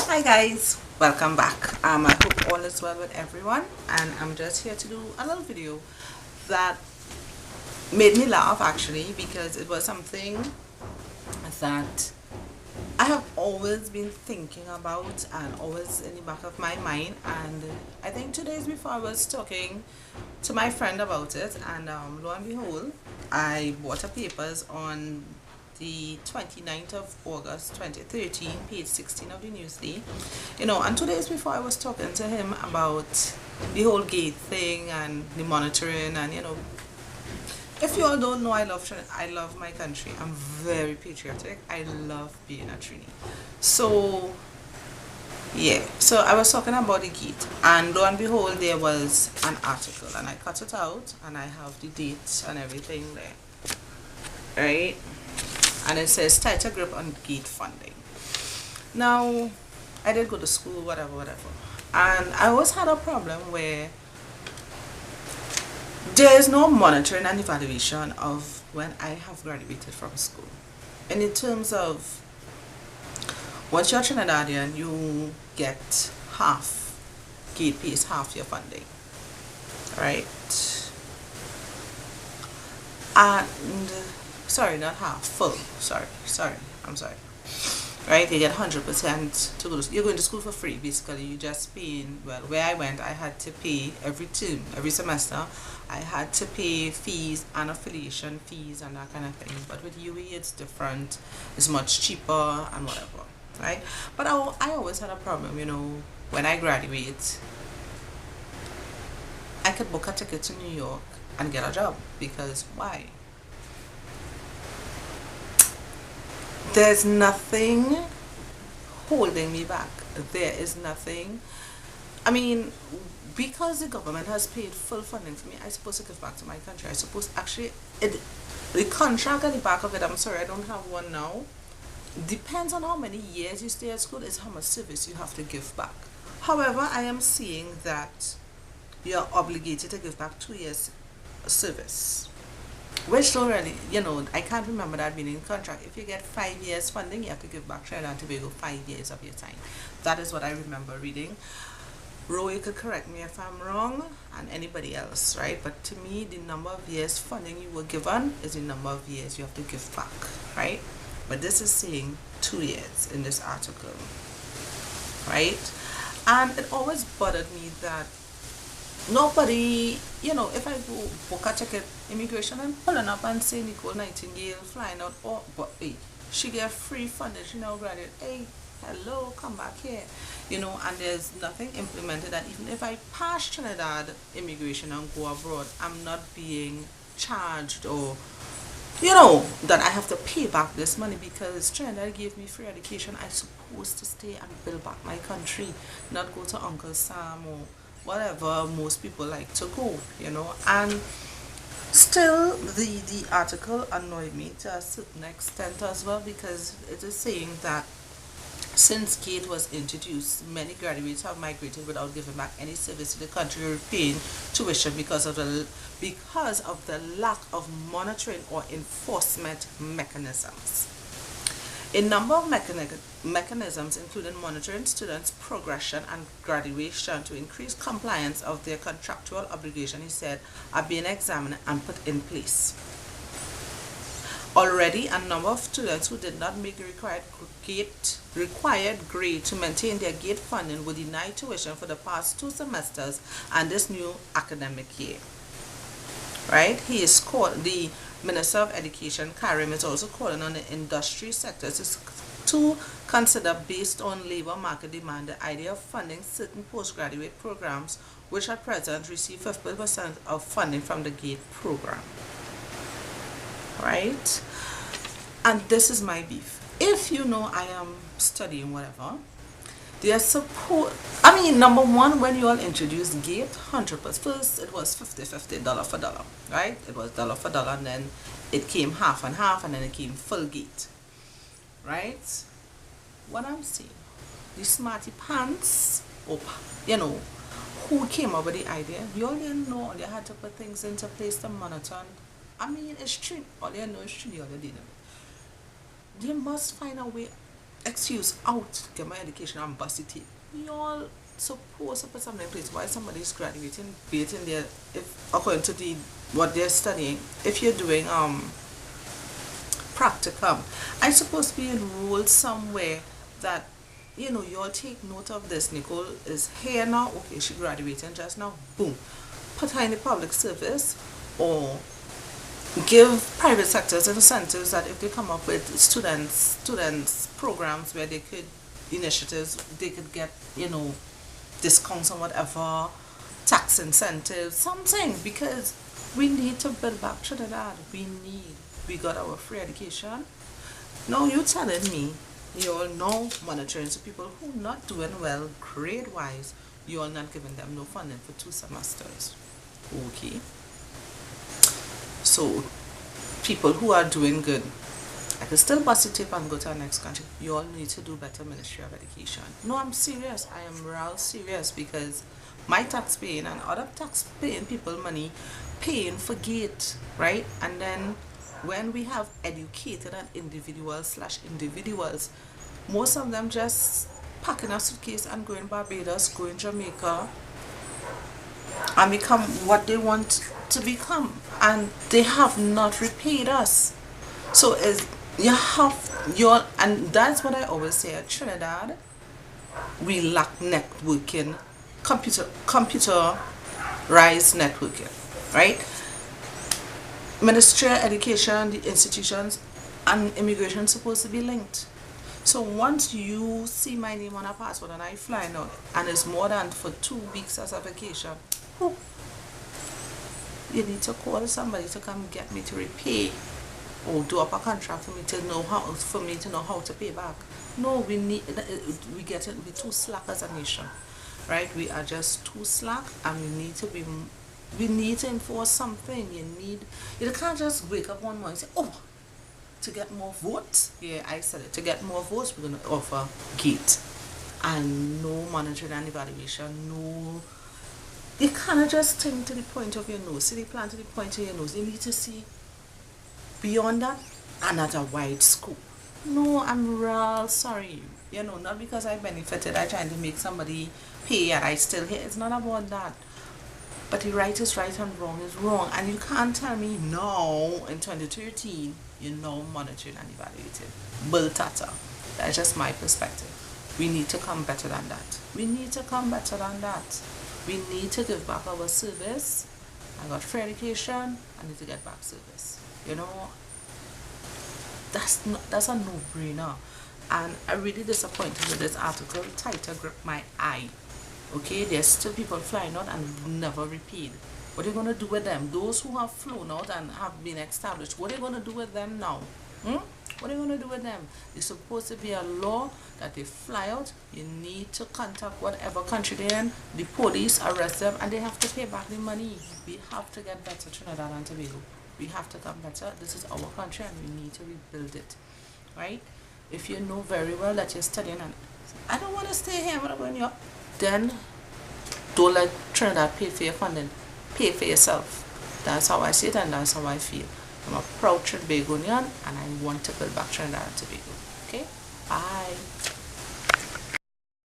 Hi guys, welcome back. I hope all is well with everyone, and I'm just here to do a little video that made me laugh actually, because it was something that I have always been thinking about and always in the back of my mind. And I think 2 days before I was talking to my friend about it, and lo and behold, I bought a papers on the 29th of August 2013, page 16 of the Newsday. And 2 days before I was talking to him about the whole gate thing and the monitoring, and if you all don't know, I love my country. I'm very patriotic. I love being a Trini. So yeah, so I was talking about the gate, and lo and behold, there was an article, and I cut it out, and I have the dates and everything there, right? And it says tighter grip on gate funding. Now, I did go to school, whatever, and I always had a problem where there is no monitoring and evaluation of when I have graduated from school. And in terms of once you're Trinidadian, you get half, gate pays half your funding, right? And sorry, not half, full. I'm sorry. Right, you get 100% to go. You're going to school for free. Basically, you just paying. Well, where I went, I had to pay every term, every semester. I had to pay fees and affiliation fees and that kind of thing. But with UAE, it's different. It's much cheaper and whatever, right? But I always had a problem. When I graduate, I could book a ticket to New York and get a job, because why? There's nothing holding me back. There is nothing. I mean, because the government has paid full funding for me, I'm supposed to give back to my country. I suppose actually, the contract at the back of it, I'm sorry, I don't have one now. Depends on how many years you stay at school, is how much service you have to give back. However, I am seeing that you're obligated to give back 2 years service. Which don't really, I can't remember that being in contract. If you get 5 years funding, you have to give back Trinidad and Tobago 5 years of your time. That is what I remember reading. Ro, you could correct me if I'm wrong, and anybody else, right? But to me, the number of years funding you were given is the number of years you have to give back, right? But this is saying 2 years in this article, right? And it always bothered me that nobody, if I go book a ticket, immigration, and pulling up and say Nicole Nightingale flying out, but hey, she get free funding, she now graduate, hey, hello, come back here, and there's nothing implemented that even if I pass Trinidad immigration and go abroad, I'm not being charged, or that I have to pay back this money, because Trinidad gave me free education. I'm supposed to stay and build back my country, not go to Uncle Sam or whatever most people like to go, and still the article annoyed me to a certain extent as well, because it is saying that since GATE was introduced, many graduates have migrated without giving back any service to the country or paying tuition because of the lack of monitoring or enforcement mechanisms. A number of mechanisms, including monitoring students' progression and graduation to increase compliance of their contractual obligation, he said, are being examined and put in place. Already, a number of students who did not make the required grade to maintain their GATE funding were denied tuition for the past 2 semesters and this new academic year. Right? The Minister of Education, Karim, is also calling on the industry sectors to consider, based on labor market demand, the idea of funding certain postgraduate programs which at present receive 50% of funding from the GATE program. Right? And this is my beef. If I am studying whatever, number one, when you all introduced GATE, 100%, first it was 50-50, dollar for dollar, right? It was dollar for dollar, and then it came half and half, and then it came full GATE, right? What I'm saying, the smarty pants, who came up with the idea, you all didn't know, they had to put things into place to monitor. It's true, all you know is true, all you didn't. They must find a way. excuse out, get my education and bust it. You all supposed to put something in place. Why somebody is graduating, be it in their, if according to the what they're studying, if you're doing practicum, I supposed to be enrolled somewhere that, you know, you all take note of this. Nicole is here now, okay, she graduating just now, boom, put her in the public service, or give private sectors incentives that if they come up with students programs where they could, initiatives they could get, you know, discounts on whatever, tax incentives, something, because we need to build back Trinidad. We got our free education. Now you telling me you all know monitoring, so people who not doing well grade wise, you all not giving them no funding for 2 semesters. Okay. So people who are doing good, I can still bust it up and go to our next country. You all need to do better, Ministry of Education. No, I'm serious. I am real serious, because my tax paying and other tax paying people money paying for gate, right? And then when we have educated and individuals, most of them just packing a suitcase and going Barbados, going Jamaica, and become what they want to become, and they have not repaid us. So is you have your, and that's what I always say at Trinidad, we lack networking, computerized networking, right? Ministry of Education, the institutions, and immigration supposed to be linked. So once you see my name on a passport and I fly out, and it's more than for 2 weeks as a vacation, whew, you need to call somebody to come get me to repay, or do up a contract for me to know how to pay back. No, we we're too slack as a nation, right? We are just too slack, and we need to enforce something. You can't just wake up one morning and say, oh, to get more votes, yeah, I said it, to get more votes, we're going to offer gate, and no monitoring and evaluation, no. You cannot just think to the point of your nose, see the plan to the point of your nose. You need to see beyond that and at a wide scope. No, I'm real sorry. You know, not because I benefited, I trying to make somebody pay and I still here. It's not about that. But the right is right and wrong is wrong. And you can't tell me no, in 2013, you know, monitoring and evaluating. Bull tata. That's just my perspective. We need to come better than that. We need to come better than that. We need to give back our service. I got free education, I need to get back service. You know, that's a no-brainer. And I'm really disappointed with this article. Tighter grip my eye. Okay, there's still people flying out and never repaid. What are you going to do with them? Those who have flown out and have been established, what are you going to do with them now? What are you going to do with them? It's supposed to be a law that they fly out, you need to contact whatever country they're in, the police arrest them, and they have to pay back the money. We have to get better, Trinidad and Tobago. We have to come better. This is our country and we need to rebuild it, right? If you know very well that you're studying and I don't want to stay here, I'm going to, then don't let Trinidad pay for your funding. Pay for yourself. That's how I see it and that's how I feel. I'm a proud Trinbagonian and I want to build back Trinidad and Tobago. Okay? Bye.